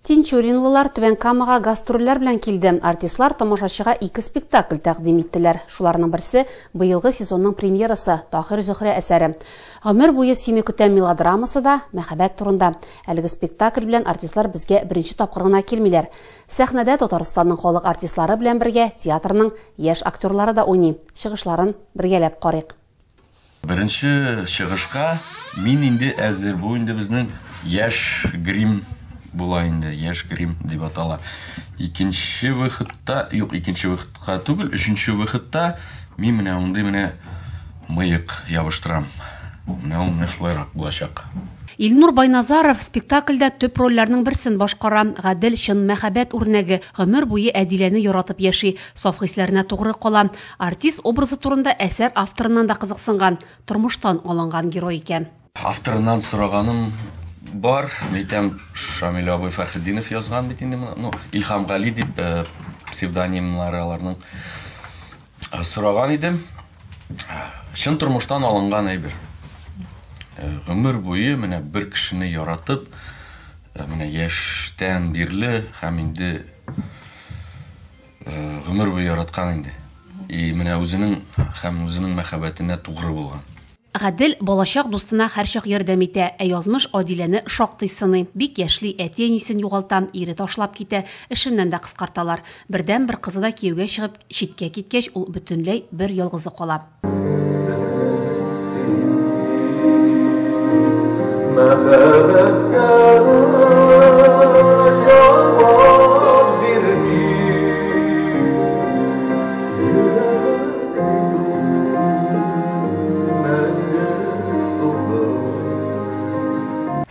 Тинчуринлылар Түбән Камага гастрольләр белән килде. Артистлар тамашачыга 2 спектакль тәкъдим иттеләр. Шуларның берсе быелгы сезонның премьерасы Тахир Зөһрә әсәре. Гомер буе сине көтә мелодрамасы да мәхәббәт турында. Әлеге спектакль белән артистлар безгә беренче тапкыр гына килмиләр. Сәхнәдә Татарстанның халык артистлары белән бергә театрның яшь актерлары да уйный. Чыгышларын бергәләп карыйк. Беренче чыгышка мин инде әзер, бу инде безнең яшь грим була инде, яшь грим дип атала. Икенче выходта, икенче выходка түгел, өченче выходта мин менә ундай мыек ябыштырам. Менә ул шулайрак булачак. Илнур Байназаров спектакльдә төп рольләрнең берсен башкара. Гадел чын мәхәббәт үрнәге, гомер буе Әдиләне яратып яши, саф хисләренә тугры кала. Артист образы турында әсәр авторыннан да кызыксынган, тормыштан алынган герой икән. Авторыннан сораганым бар, әйтәм, Шамил абый Фәрхетдинов язган бит инде, Илһам Гали дип псевдонимнары аларның. Сораган идем. Чын тормыштан алынган әйбер. Гомер буе менә бер кешене яратып, менә яшьтән бирле һәм инде гомер буе яраткан инде. И менә үзенең мәхәббәтенә тугры булган. Гадел балачак дустына һәрчак ярдәм итә, язмыш Адиләне шактый сыный. Бик яшьли әти-әнисен югалта, ире ташлап китә, эшеннән дә кыскарталар. Бердән-бер кызы да кияүгә чыгып, читкә киткәч, ул бөтенләй бер ялгызы кала.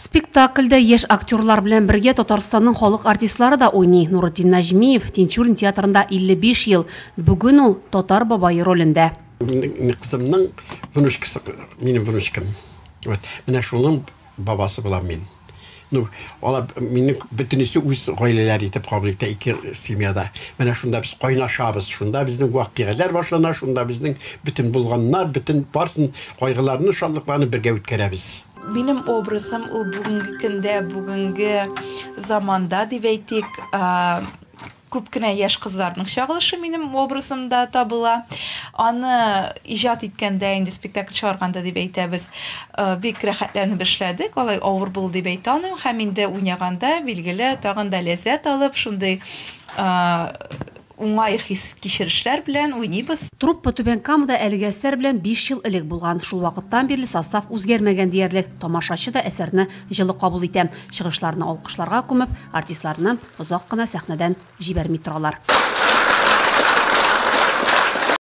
Спектакльдә яшь актерлар белән бергә Татарстанның халык артистлары да уйный. Нуруддин Наҗмиев Тинчурин театрында 55 ел. Бүген ул Татар бабайы ролендә. Кызымның внучкасы, минем внучкам. Вот, менә шуның бабасы булам мин. Ну, алар минем бөтенесе үз гаиләләре итеп кабул итә ике семьяда. Менә шунда без кайнашабыз, шунда безнең вакыйгалар башлана, шунда безнең бөтен булганнар, бөтен барсын кайгыларны, шатлыкларны бергә үткәрәбез. Минем образым ул бүгенге көндә, бүгенге заманда дип әйтик, күп кенә яшь кызларның чагылышы минем образымда табыла. Аны иҗат иткәндә, инде спектакль чыгарганда дип әйтәбез, бик рәхәтләнеп эшләдек. Алай авыр булды дип әйтә алмыйм. Һәм инде уйнаганда билгеле тагын да ләззәт алып, шундый уңай хис кичерешләр белән уйныйбыз. Труппа Түбән Камада әлеге әсәр белән 5 ел элек булган. Шул вакыттан бирле состав үзгәрмәгән диярлек. Тамашачы да әсәрне җылы кабул итә. Чыгышларны алкышларга күмеп, артистларны озак кына сәхнәдән җибәрми торалар.